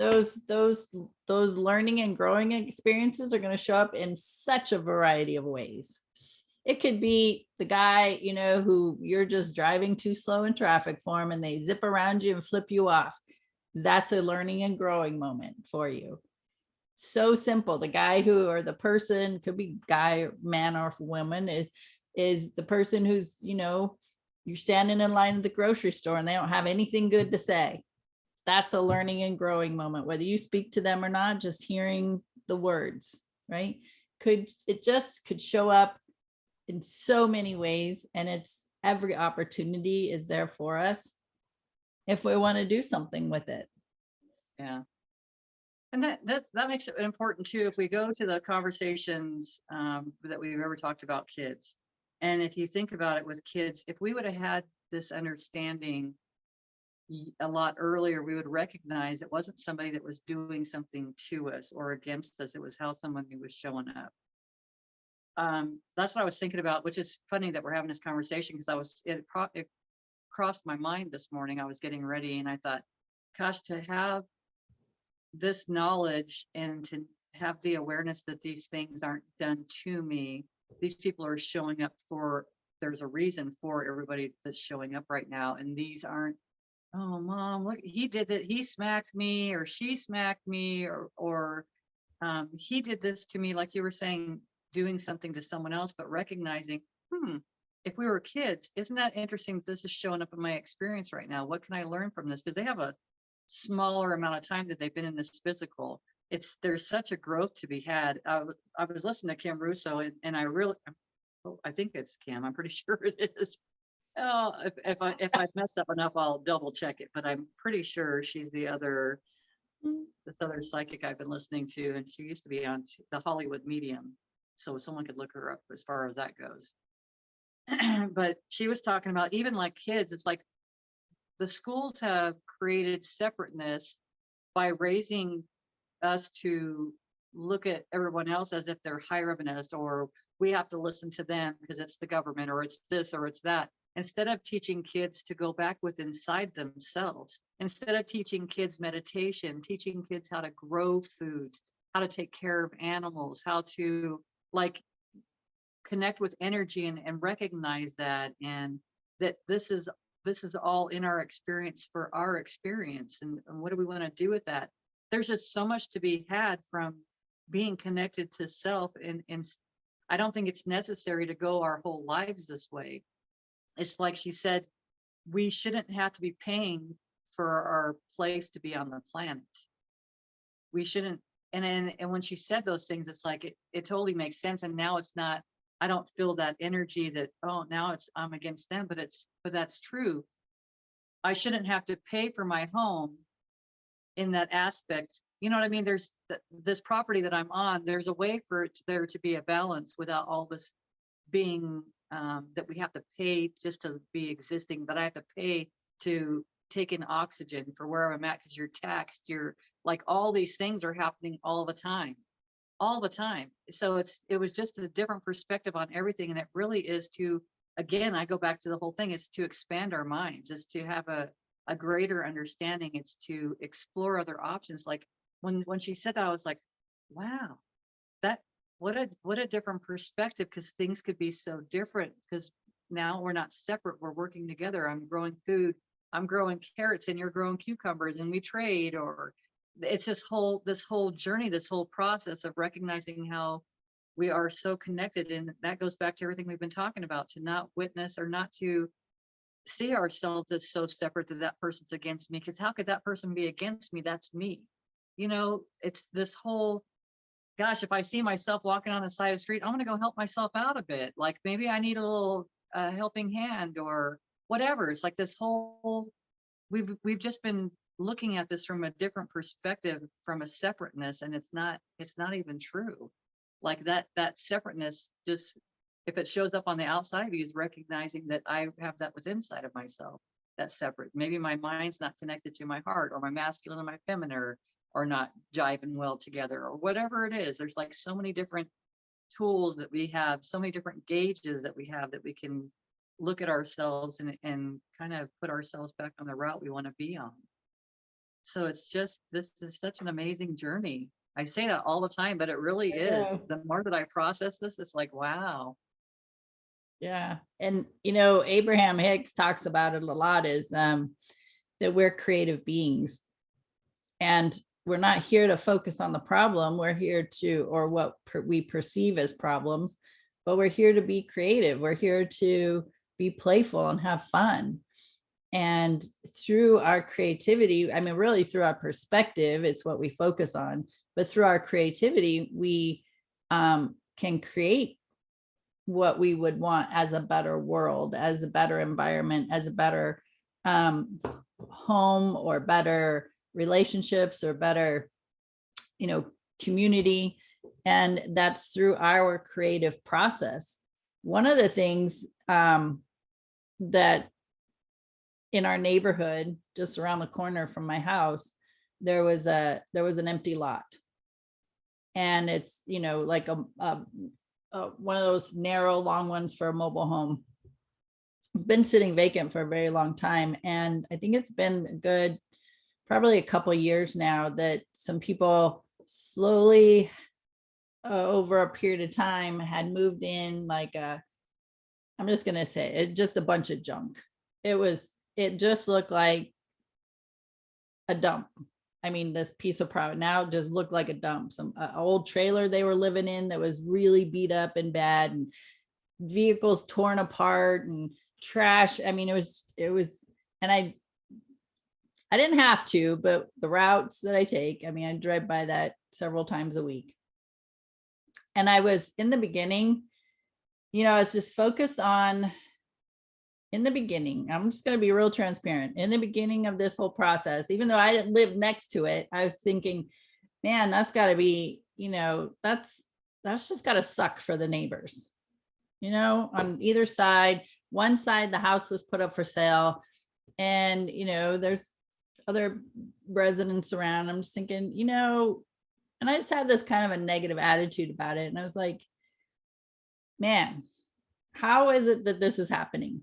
Those learning and growing experiences are going to show up in such a variety of ways. It could be the guy, who you're just driving too slow in traffic for him and they zip around you and flip you off. That's a learning and growing moment for you. So simple. The guy who, or the person, could be guy, man, or woman, is the person who's, you're standing in line at the grocery store and they don't have anything good to say. That's a learning and growing moment, whether you speak to them or not. Just hearing the words, right? Could show up in so many ways, and it's every opportunity is there for us if we want to do something with it. Yeah. And that makes it important too. If we go to the conversations that we've ever talked about kids, and if you think about it with kids, if we would have had this understanding a lot earlier, we would recognize it wasn't somebody that was doing something to us or against us. It was how somebody was showing up. That's what I was thinking about, which is funny that we're having this conversation, because it crossed my mind this morning. I was getting ready and I thought, gosh, to have this knowledge and to have the awareness that these things aren't done to me. These people are showing up there's a reason for everybody that's showing up right now. And these aren't, oh, mom, look, he did that. He smacked me, or she smacked me, or he did this to me, like you were saying, doing something to someone else, but recognizing, if we were kids, isn't that interesting that this is showing up in my experience right now? What can I learn from this? Because they have a smaller amount of time that they've been in this physical. There's such a growth to be had. I was listening to Kim Russo, and I think it's Kim. I'm pretty sure it is. Oh, if I messed up enough, I'll double check it. But I'm pretty sure she's this other psychic I've been listening to, and she used to be on the Hollywood Medium, so someone could look her up as far as that goes. But she was talking about, even like kids, it's like the schools have created separateness by raising us to look at everyone else as if they're higher than us, or we have to listen to them because it's the government, or it's this, or it's that. Instead of teaching kids to go back with inside themselves, instead of teaching kids meditation, teaching kids how to grow food, how to take care of animals, how to like connect with energy and recognize that, and that this is all in our experience for our experience. And what do we want to do with that? There's just so much to be had from being connected to self. And I don't think it's necessary to go our whole lives this way. It's like she said, we shouldn't have to be paying for our place to be on the planet. We shouldn't. And when she said those things, it's like it totally makes sense. And now it's not, I don't feel that energy that, oh, now I'm against them, but that's true. I shouldn't have to pay for my home in that aspect. You know what I mean? There's this property that I'm on, there's a way for there to be a balance without all this being that we have to pay just to be existing, that I have to pay to take in oxygen for where I'm at, because you're taxed, you're like, all these things are happening all the time. So it was just a different perspective on everything. And it really is to, again, I go back to the whole thing, it's to expand our minds, it's to have a greater understanding, it's to explore other options. Like when she said that, I was like, wow, that what a different perspective, because things could be so different, because now we're not separate, we're working together. I'm growing food, I'm growing carrots, and you're growing cucumbers, and we trade. Or it's this whole journey, this whole process of recognizing how we are so connected. And that goes back to everything we've been talking about, to not witness or not to see ourselves as so separate that that person's against me, because how could that person be against me? That's me. It's this whole, gosh, if I see myself walking on the side of the street, I'm going to go help myself out a bit. Like maybe I need a little helping hand or whatever. It's like this whole, we've just been looking at this from a different perspective, from a separateness, and it's not even true. Like that separateness, just if it shows up on the outside of you, is recognizing that I have that within inside of myself. That's separate. Maybe my mind's not connected to my heart, or my masculine and my feminine are not jiving well together, or whatever it is. There's like so many different tools that we have, so many different gauges that we have, that we can look at ourselves and kind of put ourselves back on the route we want to be on. So it's just, this is such an amazing journey. I say that all the time, but it really is. Yeah. The more that I process this, it's like, wow. Yeah. And, Abraham Hicks talks about it a lot, is that we're creative beings, and we're not here to focus on the problem. We're here to, or what we perceive as problems, but we're here to be creative. We're here to be playful and have fun. And through our creativity, I mean, really through our perspective, it's what we focus on, but through our creativity, we can create what we would want as a better world, as a better environment, as a better home, or better relationships, or better, community. And that's through our creative process. One of the things that in our neighborhood, just around the corner from my house, there was an empty lot. And it's, like a one of those narrow, long ones for a mobile home. It's been sitting vacant for a very long time. And I think it's been good, probably a couple of years now, that some people slowly over a period of time had moved in, like I'm just going to say it, just a bunch of junk. It just looked like a dump. I mean, this piece of property now just looked like a dump. Some old trailer they were living in that was really beat up and bad, and vehicles torn apart, and trash. I mean, it was, and I didn't have to, but the routes that I take, I mean, I drive by that several times a week. And I was, in the beginning, I was just focused on, in the beginning, I'm just going to be real transparent. In the beginning of this whole process, even though I didn't live next to it, I was thinking, man, that's got to be, that's just got to suck for the neighbors, on either side. One side, the house was put up for sale, and, there's other residents around. I'm just thinking, and I just had this kind of a negative attitude about it. And I was like, man, how is it that this is happening?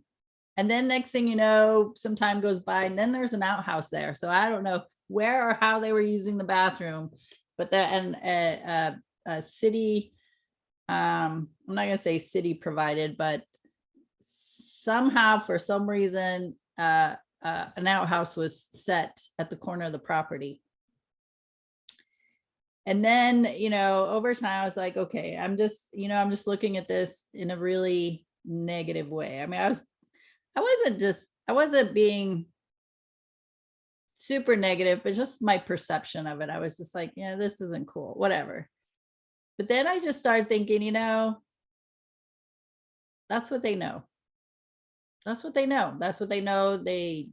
And then next thing you know, some time goes by, and then there's an outhouse there. So I don't know where or how they were using the bathroom, but that, and a city, I'm not going to say city provided, but somehow, for some reason, an outhouse was set at the corner of the property. And then, over time, I was like, okay, I'm just looking at this in a really negative way. I mean, I wasn't being super negative, but just my perception of it. I was just like, yeah, this isn't cool, whatever. But then I just started thinking, that's what they know. That's what they know. That's what they know they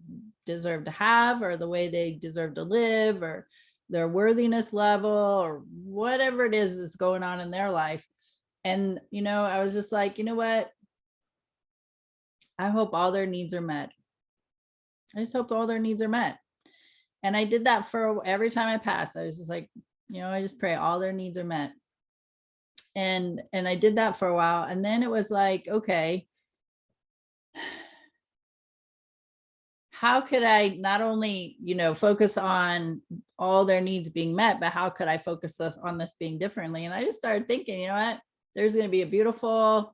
deserve to have, or the way they deserve to live, or their worthiness level, or whatever it is that's going on in their life. And, I was just like, you know what? I hope all their needs are met. I just hope all their needs are met. And I did that for every time I passed. I was just like, I just pray all their needs are met. And I did that for a while. And then it was like, okay, how could I not only, focus on all their needs being met, but how could I focus us on this being differently? And I just started thinking, you know what, there's going to be a beautiful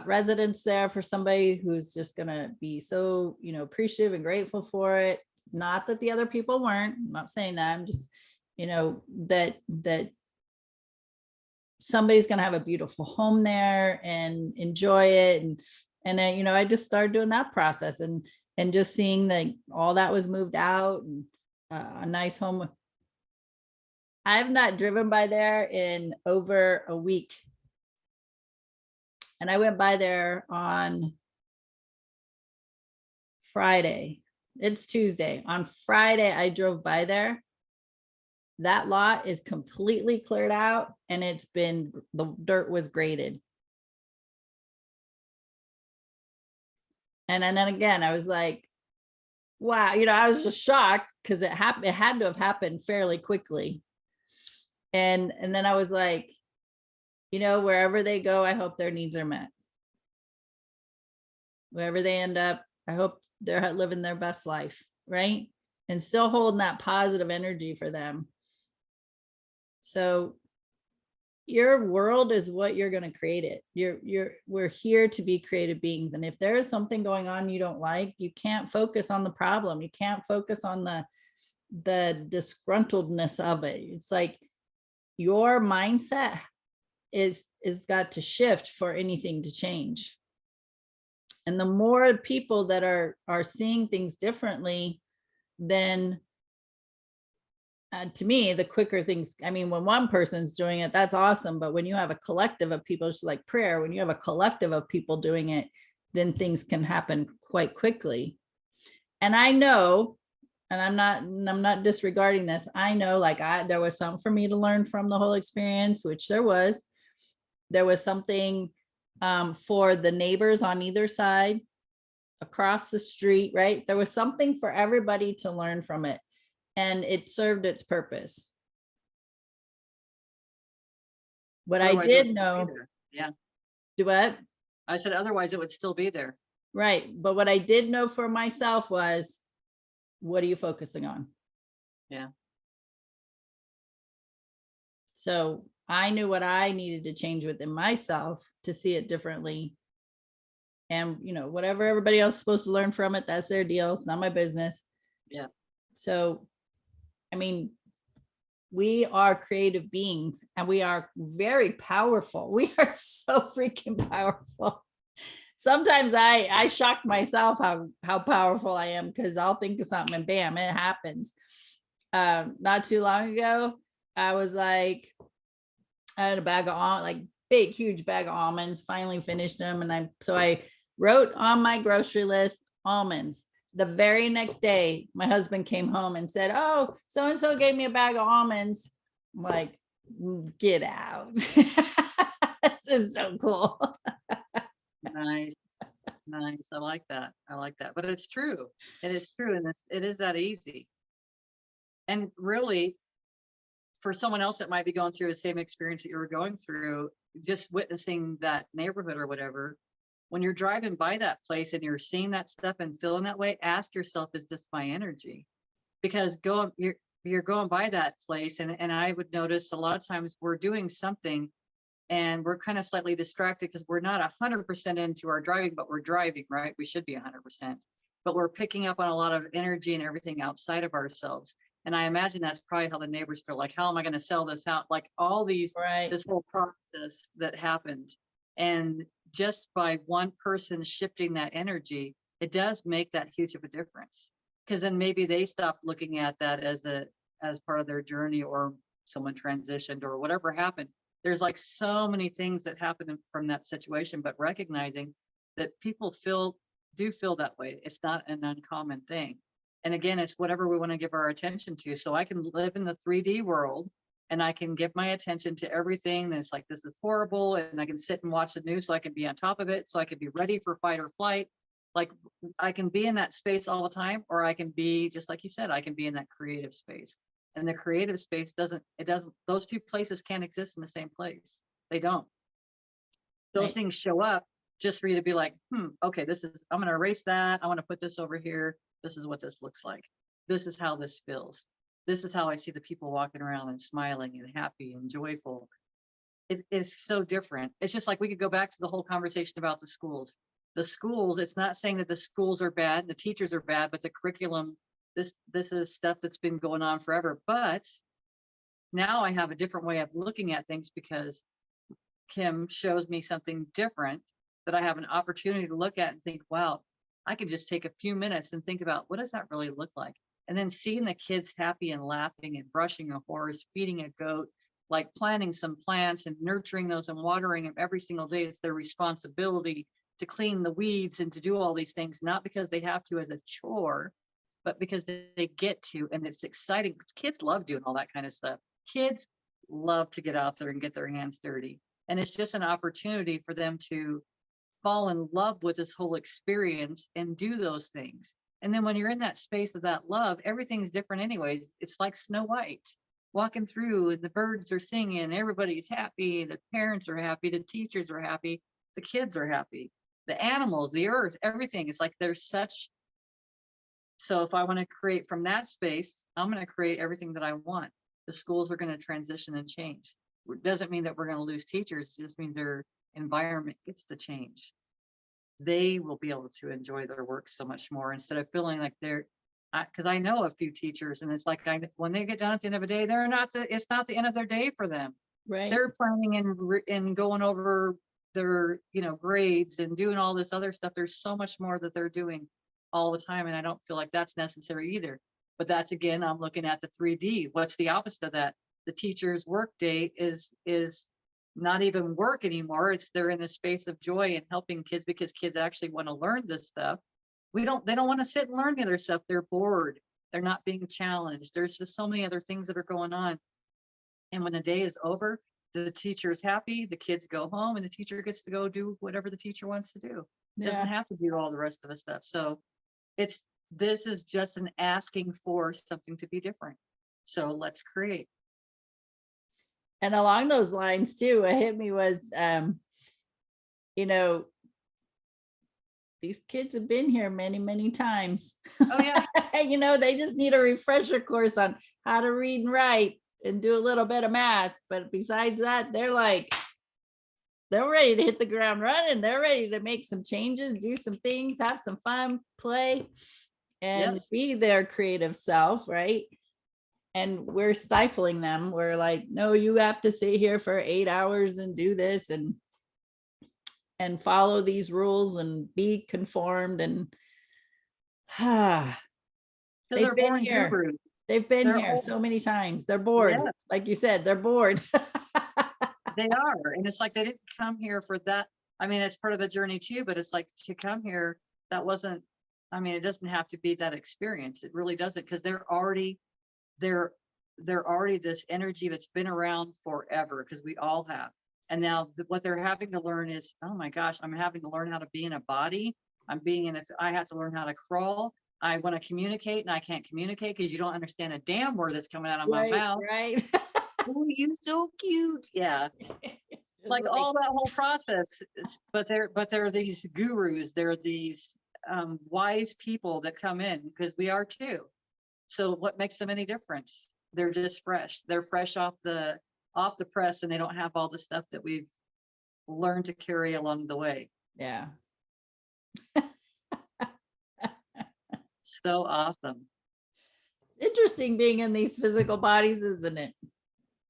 residence there for somebody who's just going to be so, appreciative and grateful for it. Not that the other people weren't. I'm not saying that. I'm just, that somebody's going to have a beautiful home there and enjoy it. And then, I just started doing that process, and just seeing that all that was moved out, and a nice home. I've not driven by there in over a week. And I went by there on Friday. It's Tuesday. On Friday, I drove by there. That lot is completely cleared out, and the dirt was graded. And then again, I was like, wow, I was just shocked because it had to have happened fairly quickly. And then I was like, wherever they go, I hope their needs are met. Wherever they end up, I hope they're living their best life, right? And still holding that positive energy for them. So your world is what you're going to create it. We're here to be creative beings. And if there is something going on you don't like, you can't focus on the problem. You can't focus on the disgruntledness of it. It's like your mindset is got to shift for anything to change. And the more people that are seeing things differently, then to me, the quicker things, when one person's doing it, that's awesome. But when you have a collective of people, it's like prayer, when you have a collective of people doing it, then things can happen quite quickly. And I know, and I'm not disregarding this. I know, there was something for me to learn from the whole experience, which there was something for the neighbors on either side, across the street, right? There was something for everybody to learn from it. And it served its purpose. What I did know, yeah. Do what? I said, otherwise it would still be there. Right. But what I did know for myself was, what are you focusing on? Yeah. So I knew what I needed to change within myself to see it differently. And, whatever everybody else is supposed to learn from it, that's their deal. It's not my business. Yeah. So, we are creative beings, and we are very powerful. We are so freaking powerful. Sometimes I shock myself how powerful I am, because I'll think of something and bam, it happens. Not too long ago, I was like, I had a bag of big, huge bag of almonds, finally finished them. And I wrote on my grocery list, almonds. The very next day, my husband came home and said, oh, so-and-so gave me a bag of almonds. I'm like, get out. This is so cool. Nice. I like that. But it's true. It is true. And it is that easy. And really, for someone else that might be going through the same experience that you were going through, just witnessing that neighborhood or whatever, when you're driving by that place and you're seeing that stuff and feeling that way, ask yourself, is this my energy? Because you're going by that place, and I would notice a lot of times we're doing something and we're kind of slightly distracted because we're not 100% into our driving, but we're driving, right? We should be 100%, but we're picking up on a lot of energy and everything outside of ourselves. And I imagine that's probably how the neighbors feel, like, how am I going to sell this out? Like all these, right. This whole process that happened. And just by one person shifting that energy, it does make that huge of a difference. Because then maybe they stop looking at that as part of their journey, or someone transitioned or whatever happened. There's like so many things that happen from that situation, but recognizing that people do feel that way. It's not an uncommon thing. And again, it's whatever we want to give our attention to. So I can live in the 3D world, and I can give my attention to everything that's like, this is horrible. And I can sit and watch the news so I can be on top of it. So I can be ready for fight or flight. Like I can be in that space all the time, or I can be, just like you said, I can be in that creative space. And the creative space those two places can't exist in the same place. They don't. Those things show up just for you to be like, okay, I'm going to erase that. I want to put this over here. This is what this looks like. This is how this feels. This is how I see the people walking around and smiling and happy and joyful. It is so different. It's just like we could go back to the whole conversation about the schools. The schools, it's not saying that the schools are bad, the teachers are bad, but the curriculum, this is stuff that's been going on forever. But now I have a different way of looking at things because Kim shows me something different that I have an opportunity to look at and think, wow, I could just take a few minutes and think about what does that really look like? And then seeing the kids happy and laughing and brushing a horse, feeding a goat, like planting some plants and nurturing those and watering them every single day. It's their responsibility to clean the weeds and to do all these things, not because they have to as a chore, but because they get to, and it's exciting. Kids love doing all that kind of stuff. Kids love to get out there and get their hands dirty. And it's just an opportunity for them to fall in love with this whole experience and do those things. And then when you're in that space of that love, everything's different anyway. It's like Snow White walking through and the birds are singing, everybody's happy, the parents are happy, the teachers are happy, the kids are happy, the animals, the earth, everything. It's like there's such. So if I want to create from that space, I'm going to create everything that I want. The schools are going to transition and change. It doesn't mean that we're going to lose teachers. It just means their environment gets to change. They will be able to enjoy their work so much more instead of feeling like they're, because I know a few teachers and it's like when they get done at the end of a day, it's not the end of their day for them. Right. They're planning and going over their, grades and doing all this other stuff. There's so much more that they're doing all the time. And I don't feel like that's necessary either. But that's, again, I'm looking at the 3D. What's the opposite of that? The teacher's work day is not even work anymore. They're in a space of joy and helping kids because kids actually want to learn this stuff. They don't want to sit and learn the other stuff. They're bored. They're not being challenged. There's just so many other things that are going on. And when the day is over, the teacher is happy, the kids go home, and the teacher gets to go do whatever the teacher wants to do. Doesn't have to do all the rest of the stuff. So this is just an asking for something to be different. So let's create. And along those lines too, what hit me was, these kids have been here many, many times. Oh yeah. They just need a refresher course on how to read and write and do a little bit of math. But besides that, they're ready to hit the ground running. They're ready to make some changes, do some things, have some fun, play, and be their creative self, right? And we're stifling them. We're like, no, you have to sit here for 8 hours and do this and follow these rules and be conformed. And they've been here. Gurus. They've been here so many times. They're bored. Yes. Like you said, they're bored. They are. And it's like they didn't come here for that. I mean, it's part of the journey too, but it's like to come here, that wasn't, it doesn't have to be that experience. It really doesn't, because they're already this energy that's been around forever, because we all have. And now what they're having to learn is, oh my gosh, I'm having to learn how to be in a body. I have to learn how to crawl. I want to communicate and I can't communicate because you don't understand a damn word that's coming out of my mouth. Right. Oh, you're so cute. Yeah. Like all that whole process. But they're these gurus. They're these wise people that come in, because we are too. So what makes them any difference? They're just fresh. They're fresh off the press, and they don't have all the stuff that we've learned to carry along the way. Yeah. So awesome. Interesting being in these physical bodies, isn't it?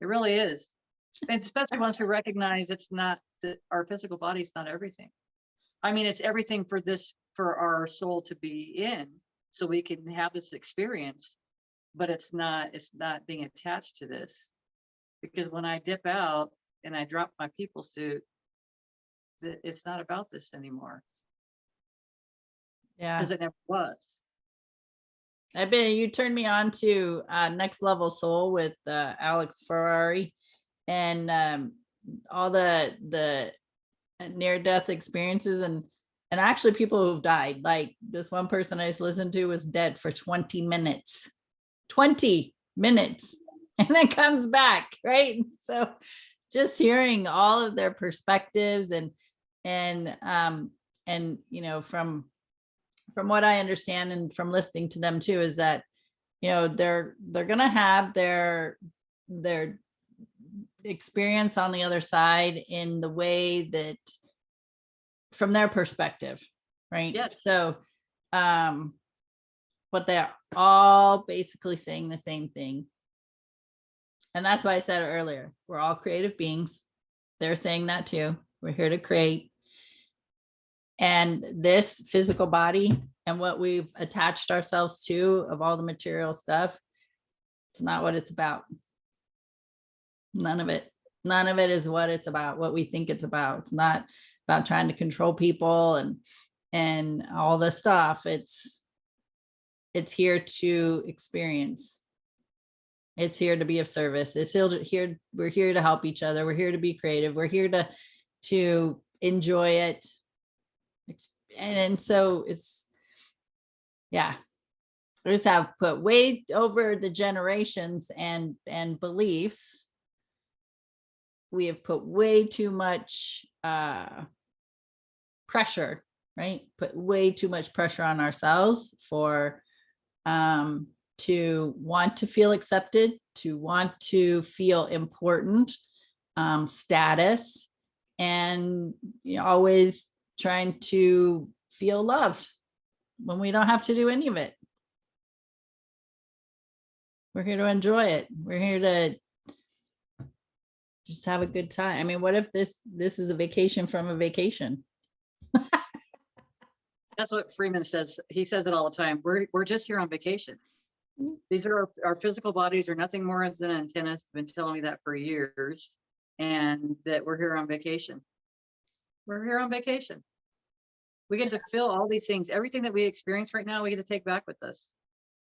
It really is. And especially once we recognize it's not that our physical body is not everything. It's everything for our soul to be in, so we can have this experience, but it's not being attached to this. Because when I dip out and I drop my people suit, it's not about this anymore. Yeah. Because it never was. You turned me on to Next Level Soul with Alex Ferrari, and all the near-death experiences and actually people who've died. Like this one person I just listened to was dead for 20 minutes, and then comes back, right? So just hearing all of their perspectives and from what I understand and from listening to them too, is that, they're going to have their experience on the other side in the way that from their perspective, right? Yes. So, but they're all basically saying the same thing. And that's why I said earlier, we're all creative beings. They're saying that too. We're here to create. And this physical body and what we've attached ourselves to of all the material stuff, it's not what it's about. None of it. None of it is what it's about, what we think it's about. It's not about trying to control people and all the stuff. It's here to experience. It's here to be of service. It's here. We're here to help each other. We're here to be creative. We're here to enjoy it. And so it's, yeah, we just have put way over the generations and beliefs. We have put way too much pressure, right? Put way too much pressure on ourselves for to want to feel accepted, to want to feel important, status, and always trying to feel loved when we don't have to do any of it. We're here to enjoy it. We're here to just have a good time. I mean, what if this is a vacation from a vacation? That's what Freeman says. He says it all the time. We're just here on vacation. These are our physical bodies are nothing more than antennas. Been telling me that for years, and that we're here on vacation. We're here on vacation. We get to feel all these things. Everything that we experience right now, we get to take back with us.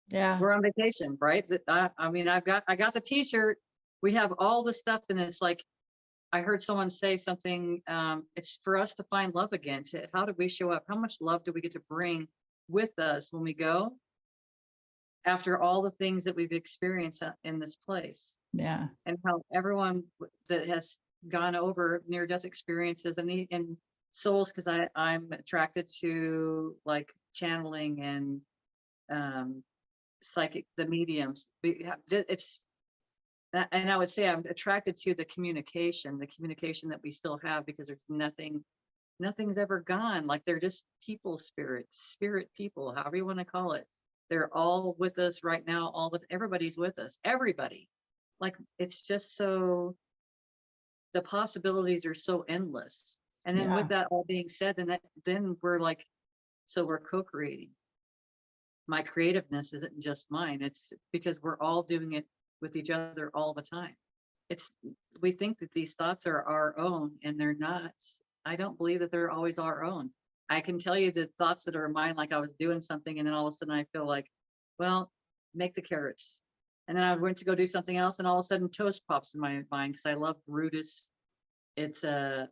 Yeah. We're on vacation, right? I mean, I got the t-shirt. We have all the stuff, and it's like, I heard someone say something, it's for us to find love again. How do we show up? How much love do we get to bring with us when we go after all the things that we've experienced in this place? Yeah. And how everyone that has gone over near-death experiences and souls, because I'm attracted to like channeling and psychic, the mediums. It's, and I would say I'm attracted to the communication that we still have, because there's nothing's ever gone. Like they're just people, spirit people, however you want to call it. They're all with us right now. Everybody's with us. Everybody. Like it's just so, the possibilities are so endless. And then with that all being said, then we're like, so we're co-creating. My creativeness isn't just mine. It's because we're all doing it with each other all the time. We think that these thoughts are our own, and they're not. I don't believe that they're always our own. I can tell you the thoughts that are mine, like I was doing something and then all of a sudden I feel like, well, make the carrots. And then I went to go do something else, and all of a sudden toast pops in my mind, because I love Brutus. It's a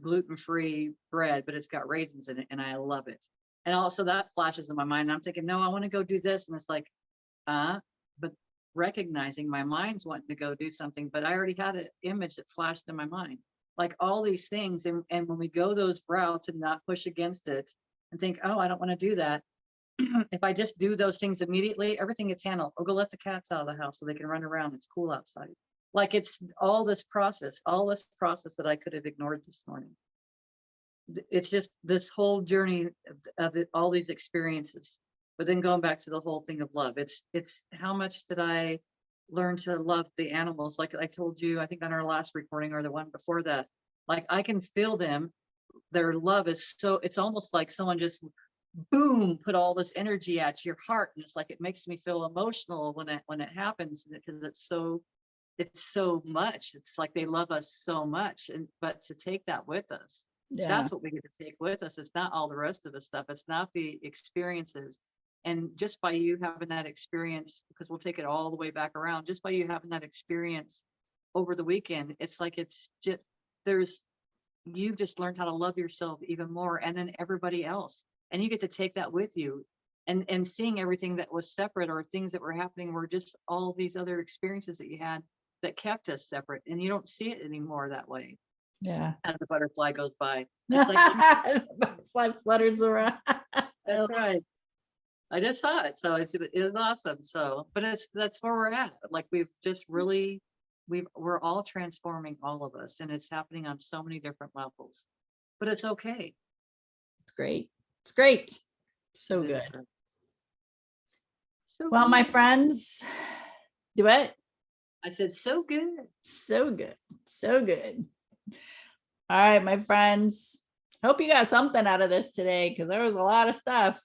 gluten-free bread, but it's got raisins in it, and I love it. And also that flashes in my mind, and I'm thinking, no, I want to go do this. And it's like, but recognizing my mind's wanting to go do something, but I already had an image that flashed in my mind. Like all these things. And when we go those routes and not push against it and think, oh, I don't want to do that. If I just do those things immediately, everything gets handled. Oh, go let the cats out of the house so they can run around. It's cool outside. Like it's all this process that I could have ignored this morning. It's just this whole journey of all these experiences. But then going back to the whole thing of love, it's how much did I learn to love the animals? Like I told you, I think on our last recording or the one before that, like I can feel them. Their love is so, it's almost like someone just boom, put all this energy at your heart. And it's like, it makes me feel emotional when it happens, because it's so much. It's like they love us so much. But to take that with us, that's what we get to take with us. It's not all the rest of the stuff. It's not the experiences. And just by you having that experience, because we'll take it all the way back around, just by you having that experience over the weekend, it's like, it's just, you've just learned how to love yourself even more, and then everybody else. And you get to take that with you, and seeing everything that was separate or things that were happening were just all these other experiences that you had that kept us separate, and you don't see it anymore that way. Yeah. As the butterfly goes by, it's like butterfly flutters around. That's right. I just saw it, so it was awesome. So, but that's where we're at. Like we've just really, we're all transforming, all of us, and it's happening on so many different levels. But it's okay. It's great. It's great. So good. So well, good. my friends, do it. I said, so good. So good. So good. All right, my friends. Hope you got something out of this today because there was a lot of stuff.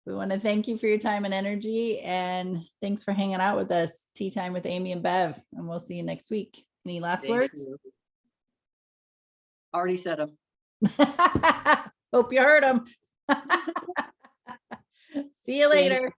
We want to thank you for your time and energy, and thanks for hanging out with us. Tea time with Amy and Bev, and we'll see you next week. Any last Thank words? you. Already said them. Hope you heard them. See you later.